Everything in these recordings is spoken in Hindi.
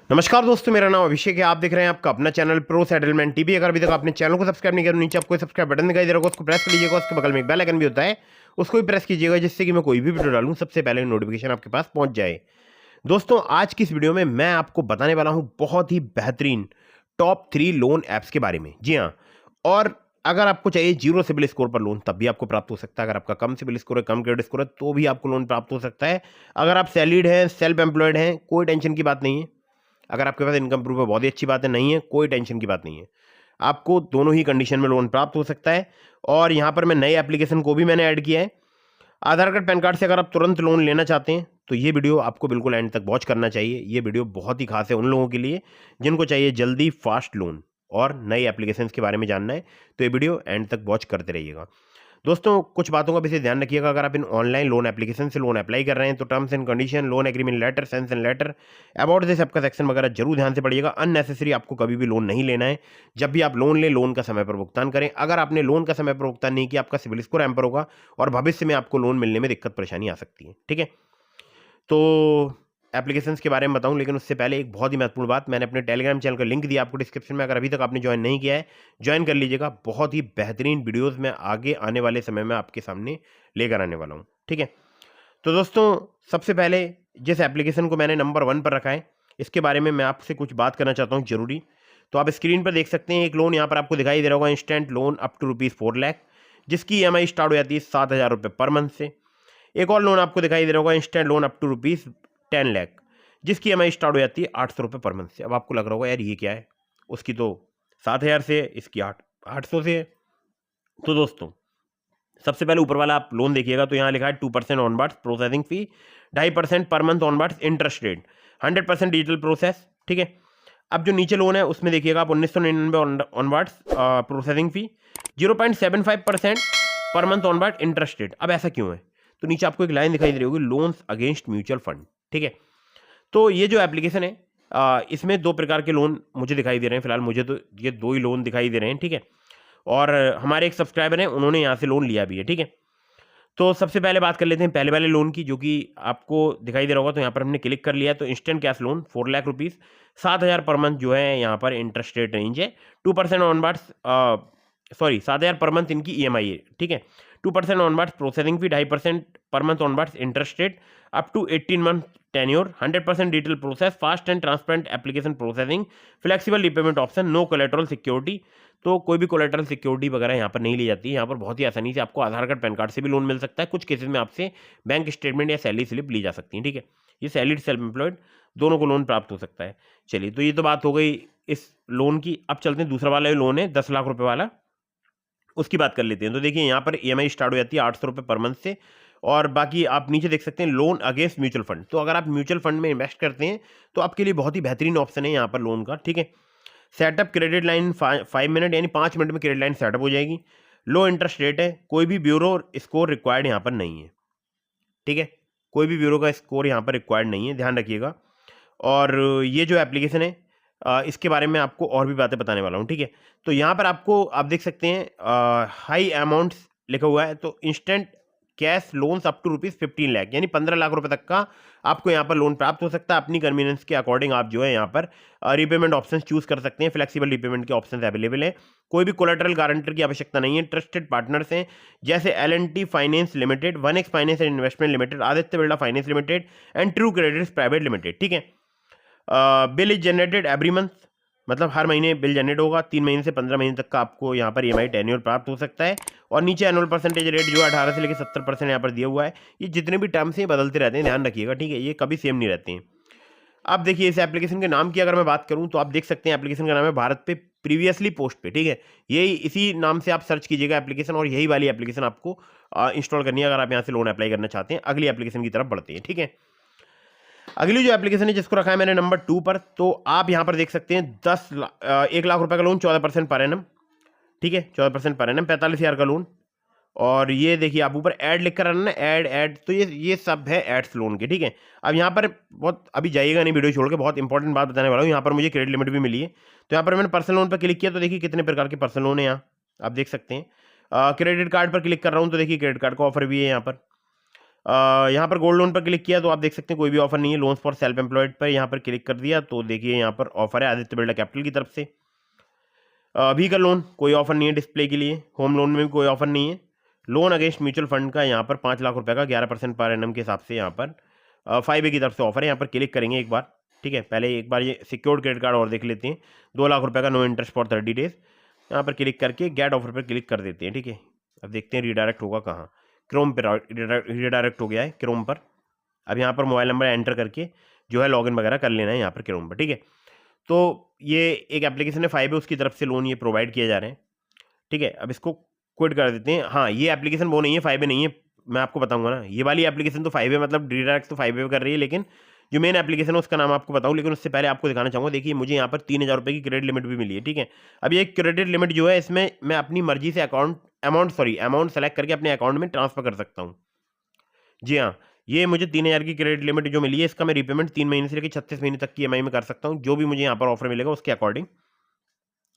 नमस्कार दोस्तों, मेरा नाम अभिषेक है। आप देख रहे हैं आपका अपना चैनल प्रो सेटलमेंट टीवी। अगर अभी तक आपने चैनल को सब्सक्राइब नहीं किया तो नीचे आपको सब्सक्राइब बटन दिखाई दे रहा होगा, उसको प्रेस कर लीजिएगा। उसके बगल में एक बेल आइकन भी होता है, उसको भी प्रेस कीजिएगा, जिससे कि मैं कोई भी वीडियो डालूं सबसे पहले नोटिफिकेशन आपके पास पहुंच जाए। दोस्तों, आज की इस वीडियो में मैं आपको बताने वाला हूं बहुत ही बेहतरीन टॉप 3 लोन ऐप्स के बारे में। जी हाँ, और अगर आपको चाहिए जीरो सिबिल स्कोर पर लोन तब भी आपको प्राप्त हो सकता है। अगर आपका कम सिबिल स्कोर है, कम क्रेडिट स्कोर है, तो भी आपको लोन प्राप्त हो सकता है। अगर आप सैलरीड हैं, सेल्फ एम्प्लॉयड हैं, कोई टेंशन की बात नहीं है। अगर आपके पास इनकम प्रूफ है, बहुत ही अच्छी बात है। नहीं है, कोई टेंशन की बात नहीं है। आपको दोनों ही कंडीशन में लोन प्राप्त हो सकता है। और यहाँ पर मैं नई एप्लीकेशन को भी मैंने ऐड किया है। आधार कार्ड पैन कार्ड से अगर आप तुरंत लोन लेना चाहते हैं तो ये वीडियो आपको बिल्कुल एंड तक वॉच करना चाहिए। ये वीडियो बहुत ही खास है उन लोगों के लिए जिनको चाहिए जल्दी फास्ट लोन और नई एप्लीकेशंस के बारे में जानना है। तो ये वीडियो एंड तक वॉच करते रहिएगा। दोस्तों, कुछ बातों का विशेष ध्यान रखिएगा। अगर आप इन ऑनलाइन लोन एप्लीकेशन से लोन अप्लाई कर रहे हैं तो terms and condition, loan agreement letter, sanction letter, about this आपका सेक्शन वगैरह जरूर ध्यान से पढ़िएगा। अननेसेसरी आपको कभी भी लोन नहीं लेना है। जब भी आप लोन लें, लोन का समय पर भुगतान करें। अगर आपने लोन का समय पर भुगतान नहीं किया, आपका सिबिल स्कोर हैम्पर होगा और भविष्य में आपको लोन मिलने में दिक्कत परेशानी आ सकती है। ठीक है, तो एप्लीकेशंस के बारे में बताऊं, लेकिन उससे पहले एक बहुत ही महत्वपूर्ण बात, मैंने अपने टेलीग्राम चैनल का लिंक दिया आपको डिस्क्रिप्शन में। अगर अभी तक आपने ज्वाइन नहीं किया है, ज्वाइन कर लीजिएगा। बहुत ही बेहतरीन वीडियोस मैं आगे आने वाले समय में आपके सामने लेकर आने वाला हूं। ठीक है, तो दोस्तों, सबसे पहले जिस एप्लीकेशन को मैंने नंबर 1 पर रखा है, इसके बारे में मैं आपसे कुछ बात करना चाहता हूँ जरूरी। तो आप स्क्रीन पर देख सकते हैं एक लोन यहाँ पर आपको दिखाई दे रहा होगा, instant loan up to ₹4 lakh, जिसकी EMI स्टार्ट हो जाती है 7,000 रुपये पर मंथ से। एक और लोन आपको दिखाई दे रहा होगा, instant loan up to ₹10 lakh, जिसकी EMI स्टार्ट हो जाती है 800 रुपये पर मंथ से। अब आपको लग रहा होगा यार ये क्या है, उसकी तो 7,000 से है, इसकी 800 से है। तो दोस्तों, सबसे पहले ऊपर वाला आप लोन देखिएगा तो यहाँ लिखा है 2% onwards processing fee, 2.5% per month onwards interest rate, 100% digital process. ठीक है, अब जो नीचे लोन है उसमें देखिएगा आप 1999 onwards processing fee, 0.75% per month onward interest rate. अब ऐसा क्यों है? तो नीचे आपको एक लाइन दिखाई दे रही होगी, लोन्स अगेंस्ट म्यूचुअल फंड। ठीक है, तो ये जो एप्लीकेशन है इसमें 2 प्रकार के लोन मुझे दिखाई दे रहे हैं। फिलहाल मुझे तो ये 2 ही लोन दिखाई दे रहे हैं। ठीक है, और हमारे एक सब्सक्राइबर हैं, उन्होंने यहाँ से लोन लिया भी है। ठीक है, तो सबसे पहले बात कर लेते हैं पहले वाले लोन की, जो कि आपको दिखाई दे रहा होगा। तो यहाँ पर हमने क्लिक कर लिया, तो instant cash loan 4 lakh rupees, 7,000 per month जो है यहाँ पर इंटरेस्ट रेट रेंज है। 2% ऑनवर्ड्स, सॉरी 7,000 पर मंथ इनकी EMI है। ठीक है, 2% onwards processing fee, 2.5% per month onwards interest rate, up to 18 month tenure, 100% digital process, fast and transparent application processing, flexible repayment option, no collateral security. तो कोई भी कोलेटरल सिक्योरिटी वगैरह यहाँ पर नहीं ली जाती है। यहाँ पर बहुत ही आसानी से आपको आधार कार्ड पैन कार्ड से भी लोन मिल सकता है। कुछ केसेस में आपसे बैंक स्टेटमेंट या सैलरी स्लिप ली जा सकती है। ठीक है, ये सैलरीड सेल्फ एम्प्लॉयड दोनों को लोन प्राप्त हो सकता है। चलिए, तो ये तो बात हो गई इस लोन की। अब चलते हैं दूसरा वाला लोन है 10 लाख रुपए वाला, उसकी बात कर लेते हैं। तो देखिए यहाँ पर EMI स्टार्ट हो जाती है 800 रुपये पर मंथ से। और बाकी आप नीचे देख सकते हैं लोन अगेंस्ट म्यूचुअल फंड। तो अगर आप म्यूचुअल फंड में इन्वेस्ट करते हैं तो आपके लिए बहुत ही बेहतरीन ऑप्शन है यहाँ पर लोन का। ठीक है, सेटअप क्रेडिट लाइन 5 मिनट, यानी 5 मिनट में क्रेडिट लाइन सेटअप हो जाएगी। लो इंटरेस्ट रेट है, कोई भी ब्यूरो स्कोर रिक्वायर्ड यहाँ पर नहीं है। ठीक है, कोई भी ब्यूरो का स्कोर यहाँ पर रिक्वायर्ड नहीं है, ध्यान रखिएगा। और ये जो एप्लीकेशन है इसके बारे में आपको और भी बातें बताने वाला हूँ। ठीक है, तो यहाँ पर आपको आप देख सकते हैं हाई अमाउंट्स लिखा हुआ है। तो instant cash loans up to ₹15 lakh, यानी 15 लाख रुपए तक का आपको यहाँ पर लोन प्राप्त हो सकता है। अपनी कन्वीनियंस के अकॉर्डिंग आप जो है यहाँ पर रीपेमेंट ऑप्शन चूज कर सकते हैं। फ्लेक्सिबल रीपेमेंट के ऑप्शन अवेलेबल है। कोई भी कोलेटरल गारंटर की आवश्यकता नहीं है। ट्रस्टेड पार्टनर्स हैं जैसे L&T finance limited, 1X finance and investment limited, Aditya Birla finance limited and true credit private limited. ठीक है, bill is generated every month, मतलब हर महीने बिल जनरेट होगा। 3 महीने से 15 महीने तक का आपको यहाँ पर EMI टेन्योर प्राप्त हो सकता है। और नीचे एनुअल परसेंटेज रेट जो 18 से लेकर 70% यहाँ पर दिया हुआ है। ये जितने भी टर्म्स हैं बदलते रहते हैं, ध्यान रखिएगा। ठीक है, ये कभी सेम नहीं रहते हैं। अब देखिए इस एप्लीकेशन के नाम की अगर मैं बात करूं तो आप देख सकते हैं एप्लीकेशन का नाम है भारत पे प्रीवियसली पोस्ट पे। ठीक है, यही इसी नाम से आप सर्च कीजिएगा एप्लीकेशन, और यही वाली एप्लीकेशन आपको इंस्टॉल करनी है अगर आप यहाँ से लोन अप्लाई करना चाहते हैं। अगली एप्लीकेशन की तरफ बढ़ते हैं। ठीक है, अगली जो एप्लीकेशन है जिसको रखा है मैंने नंबर 2 पर, तो आप यहाँ पर देख सकते हैं 1 लाख रुपए का लोन, 14% पर एनम। ठीक है, 14% पर एनम, 45,000 का लोन। और ये देखिए आप ऊपर ऐड लिख कर ना, ऐड, तो ये सब है एड्स लोन के। ठीक है, अब यहाँ पर बहुत अभी जाइएगा नहीं वीडियो छोड़ के, बहुत इंपॉर्टेंट बात बताने वाला हूँ। यहाँ पर मुझे क्रेडिट लिमिट भी मिली है। तो यहाँ पर मैंने पर्सनल लोन पर क्लिक किया तो देखिए कितने प्रकार के पर्सनल लोन है यहाँ आप देख सकते हैं। क्रेडिट कार्ड पर क्लिक कर रहा हूँ तो देखिए क्रेडिट कार्ड का ऑफर भी है यहाँ पर। यहाँ पर गोल्ड लोन पर क्लिक किया तो आप देख सकते हैं कोई भी ऑफर नहीं है। लोन्स फॉर सेल्फ एम्प्लॉयड पर यहाँ पर क्लिक कर दिया तो देखिए यहाँ पर ऑफर है आदित्य बिरला कैपिटल की तरफ से। अभी का लोन कोई ऑफर नहीं है डिस्प्ले के लिए। होम लोन में भी कोई ऑफर नहीं है। लोन अगेंस्ट म्यूचुअल फंड का यहाँ पर 5 लाख रुपए का 11% पर एनम के हिसाब से यहाँ पर 5A की तरफ से ऑफर है। यहाँ पर क्लिक करेंगे एक बार, ठीक है। पहले एक बार ये सिक्योर्ड क्रेडिट कार्ड और देख लेते हैं। 2 लाख रुपए का नो इंटरेस्ट फॉर 30 डेज। यहाँ पर क्लिक करके गेट ऑफर पर क्लिक कर देते हैं, ठीक है। अब देखते हैं रिडायरेक्ट होगा कहाँ। क्रोम पर रिडायरेक्ट हो गया है क्रोम पर। अब यहाँ पर मोबाइल नंबर एंटर करके जो है लॉगिन वगैरह कर लेना है यहाँ पर क्रोम पर, ठीक है। तो ये एक एप्लीकेशन है 5A, उसकी तरफ से लोन ये प्रोवाइड किए जा रहे हैं, ठीक है। अब इसको क्विट कर देते हैं। हाँ, ये एप्लीकेशन वो नहीं है, 5A नहीं है, मैं आपको बताऊंगा ना। ये वाली एप्लीकेशन तो 5A मतलब रिडायरेक्ट तो 5A कर रही है, लेकिन जो मेन एप्लीकेशन है उसका नाम आपको बताऊं। लेकिन उससे पहले आपको दिखाना चाहूंगा, देखिए मुझे यहाँ पर 3,000 रुपये की क्रेडिट लिमिट भी मिली है, ठीक है। अब ये क्रेडिट लिमिट जो है इसमें मैं अपनी मर्जी से अमाउंट सेलेक्ट करके अपने अकाउंट में ट्रांसफर कर सकता हूँ। जी हाँ, ये मुझे 3,000 की क्रेडिट लिमिट जो मिली है, इसका मैं रीपेमेंट 3 महीने से लेकर 36 महीने तक की EMI में कर सकता हूँ। जो भी मुझे यहाँ पर ऑफर मिलेगा उसके अकॉर्डिंग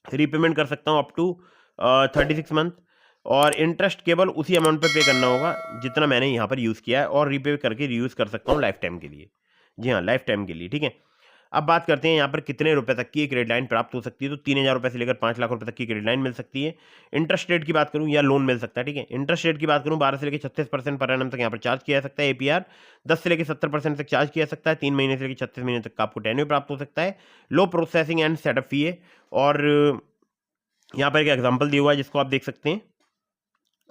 रीपेमेंट कर सकता हूँ अप टू 36 मंथ। और इंटरेस्ट केवल उसी अमाउंट पे करना होगा जितना मैंने यहाँ पर यूज़ किया है, और रीपे करके रीयूज़ कर सकता हूँ लाइफ टाइम के लिए। जी हाँ, लाइफ टाइम के लिए, ठीक है। अब बात करते हैं यहाँ पर कितने रुपए तक की क्रेडिट लाइन प्राप्त हो सकती है। तो 3,000 रुपये से लेकर 5 लाख रुपए तक की क्रेडिट लाइन मिल सकती है। इंटरेस्ट रेट की बात करूँ या लोन मिल सकता है, ठीक है। इंटरेस्ट रेट की बात करूँ 12 से लेकर 36% पर एनम तक यहाँ पर चार्ज किया जा सकता है। APR 10 से लेकर 70% तक चार्ज किया जा सकता है। 3 महीने से लेकर 36 महीने तक का आपको टेन्योर प्राप्त हो सकता है। लो प्रोसेसिंग एंड सेटअप फी है। और यहाँ पर एक एग्जाम्पल दिया हुआ है जिसको आप देख सकते हैं।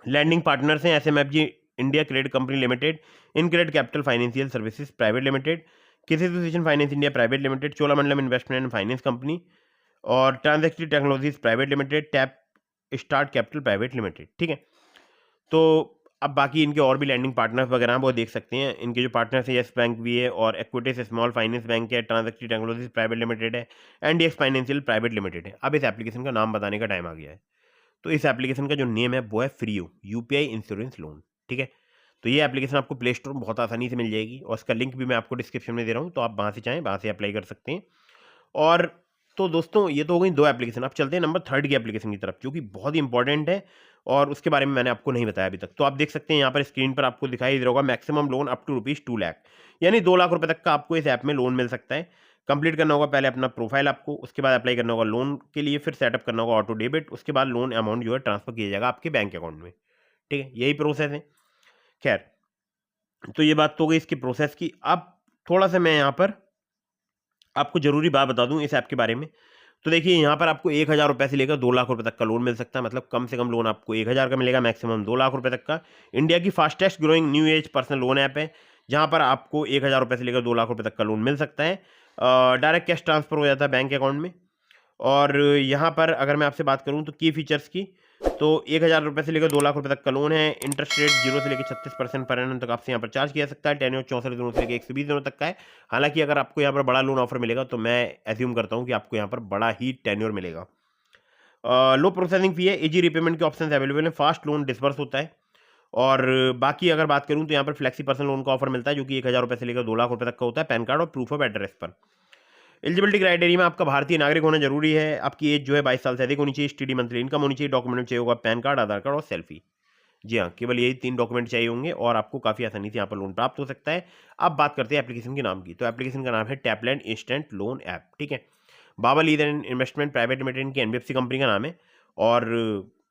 लैंडिंग पार्टनर्स हैं SMFG India credit company limited, इनक्रेडिट capital financial services private limited, किसी association finance India private limited, Cholamandalam investment and finance company, और transactive technologies private limited, tap start capital private limited, ठीक है। तो अब बाकी इनके और भी लैंडिंग पार्टनर्स वगैरह हैं वो देख सकते हैं। इनके जो पार्टनर्स हैं येस बैंक भी है, और इक्विटीज स्मॉल फाइनेंस बैंक है, ट्रांजैक्टिव टेक्नोलॉजीज प्राइवेट लिमिटेड है, NDX फाइनेंशियल प्राइवेट लिमिटेड है। अब इस एप्लीकेशन का नाम बताने का टाइम आ गया है। तो इस एप्लीकेशन का जो नेम है वो है फ्रीओ UPI इंश्योरेंस लोन, ठीक है। तो ये एप्लीकेशन आपको प्ले स्टोर में बहुत आसानी से मिल जाएगी, और इसका लिंक भी मैं आपको डिस्क्रिप्शन में दे रहा हूँ, तो आप वहाँ से चाहें वहाँ से अप्लाई कर सकते हैं। और तो दोस्तों ये तो हो गई 2 एप्लीकेशन। अब चलते हैं नंबर 3 की एप्लीकेशन की तरफ, जो कि बहुत ही इंपॉर्टेंट है और उसके बारे में मैंने आपको नहीं बताया अभी तक। तो आप देख सकते हैं यहाँ पर स्क्रीन पर आपको दिखाई दे रहा होगा maximum loan up to ₹2 lakh, यानी 2 लाख रुपए तक का आपको इस ऐप में लोन मिल सकता है। कंप्लीट करना होगा पहले अपना प्रोफाइल आपको, उसके बाद अप्लाई करना होगा लोन के लिए, फिर सेटअप करना होगा ऑटो डेबिट, उसके बाद लोन अमाउंट जो है ट्रांसफर किया जाएगा आपके बैंक अकाउंट में, ठीक है। यही प्रोसेस है। खैर, तो ये बात तो हो गई इसकी प्रोसेस की। अब थोड़ा सा मैं यहाँ पर आपको जरूरी बात बता दूं इस ऐप के बारे में। तो देखिए यहाँ पर आपको 1,000 रुपये से लेकर 2 लाख रुपए तक का लोन मिल सकता है। मतलब कम से कम लोन आपको 1,000 का मिलेगा, मैक्सिमम 2 लाख रुपए तक का। इंडिया की fastest growing new age personal loan app है, जहाँ पर आपको 1,000 रुपये से लेकर 2 लाख रुपए तक का लोन मिल सकता है। डायरेक्ट कैश ट्रांसफर हो जाता है बैंक अकाउंट में। और यहाँ पर अगर मैं आपसे बात करूँ तो की फीचर्स की, तो 1,000 रुपये से लेकर 2 लाख रुपए तक का लोन है। इंटरेस्ट रेट 0 से लेकर 36% पर एनम तक आपसे यहाँ पर चार्ज किया जा सकता है। टेन्योर 64 दिनों से लेकर 120 दिनों तक का है। हालांकि अगर आपको यहाँ पर बड़ा लोन ऑफर मिलेगा तो मैं एज्यूम करता हूँ कि आपको यहाँ पर बड़ा ही टेन्योर मिलेगा। लो प्रोसेसिंग फी है, इजी रिपेमेंट के ऑप्शन अवेलेबल है, फास्ट लोन डिस्बर्स होता है। और बाकी अगर बात करूँ तो यहाँ पर फ्लेक्सी पर्सनल लोन का ऑफर मिलता है, जो कि 1,000 रुपये से लेकर 2 लाख रुपये तक का होता है, पैन कार्ड और प्रूफ ऑफ एड्रेस पर। एलिजिबिलिटी क्राइटेरिया में आपका भारतीय नागरिक होना जरूरी है। आपकी एज जो है 22 साल से अधिक होनी चाहिए। स्टडी मंथली इनकम होनी चाहिए। डॉक्यूमेंट चाहिए होगा पैन कार्ड, आधार कार्ड और सेल्फी। जी हाँ, केवल यही 3 डॉक्यूमेंट चाहिए होंगे और आपको काफ़ी आसानी से यहाँ पर लोन प्राप्त हो सकता है। अब बात करते हैं एप्लीकेशन के नाम की। तो एप्लीकेशन का नाम है टैपलैंड इंस्टेंट लोन ऐप, ठीक है। बाबा लीदर इन्वेस्टमेंट प्राइवेट लिमिटेड की NBFC कंपनी का नाम है, और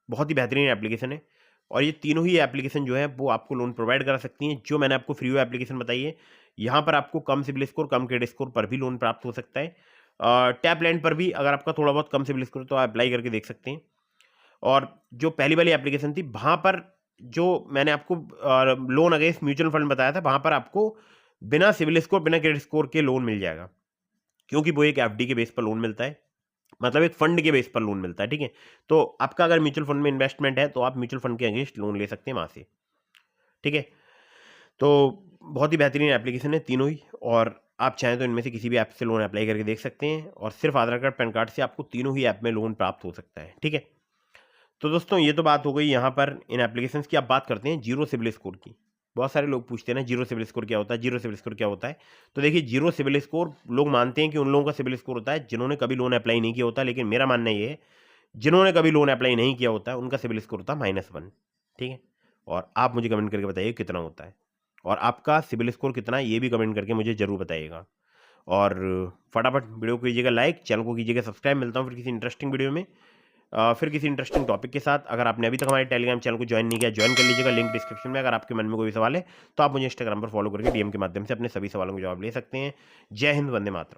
बहुत ही बेहतरीन एप्लीकेशन है। और ये तीनों ही एप्लीकेशन जो है वो आपको लोन प्रोवाइड करा सकती हैं। जो मैंने आपको फ्री एप्लीकेशन बताई है, यहाँ पर आपको कम सिबिल स्कोर, कम क्रेडिट स्कोर पर भी लोन प्राप्त हो सकता है। टैपलैंड पर भी अगर आपका थोड़ा बहुत कम सिबिल स्कोर तो आप अप्लाई करके देख सकते हैं। और जो पहली वाली एप्लीकेशन थी, वहाँ पर जो मैंने आपको लोन अगेंस्ट म्यूचुअल फंड बताया था, वहाँ पर आपको बिना सिबिल स्कोर, बिना क्रेडिट स्कोर के लोन मिल जाएगा, क्योंकि वो एक FD के बेस पर लोन मिलता है, मतलब एक फंड के बेस पर लोन मिलता है, ठीक है। तो आपका अगर म्यूचुअल फंड में इन्वेस्टमेंट है तो आप म्यूचुअल फंड के अगेंस्ट लोन ले सकते हैं वहाँ से, ठीक है। तो बहुत ही बेहतरीन एप्लीकेशन है तीनों ही, और आप चाहें तो इनमें से किसी भी ऐप से लोन अप्लाई करके देख सकते हैं। और सिर्फ आधार कार्ड, पैन कार्ड से आपको तीनों ही ऐप में लोन प्राप्त हो सकता है, ठीक है। तो दोस्तों ये तो बात हो गई यहाँ पर इन एप्लीकेशंस की। आप बात करते हैं जीरो सिबिल स्कोर की। बहुत सारे लोग पूछते हैं ना, जीरो सिबिल स्कोर क्या होता है, जीरो सिबिल स्कोर क्या होता है। तो देखिए, जीरो सिबिल स्कोर लोग मानते हैं कि उन लोगों का सिबिल स्कोर होता है जिन्होंने कभी लोन अप्लाई नहीं किया होता, लेकिन मेरा मानना ये है जिन्होंने कभी लोन अप्लाई नहीं किया होता है उनका सिबिल स्कोर होता है -1, ठीक है। और आप मुझे कमेंट करके बताइए कितना होता है। और आपका सिबिल स्कोर कितना है ये भी कमेंट करके मुझे ज़रूर बताइएगा। और फटाफट वीडियो को कीजिएगा लाइक, चैनल को कीजिएगा सब्सक्राइब। मिलता हूँ फिर किसी इंटरेस्टिंग वीडियो में, फिर किसी इंटरेस्टिंग टॉपिक के साथ। अगर आपने अभी तक हमारे टेलीग्राम चैनल को ज्वाइन नहीं किया, ज्वाइन कर लीजिएगा, लिंक डिस्क्रिप्शन में। अगर आपके मन में कोई सवाल है तो आप मुझे इंस्टाग्राम पर फॉलो करके DM के माध्यम से अपने सभी सवालों के जवाब ले सकते हैं। जय हिंद, वंदे मातरम।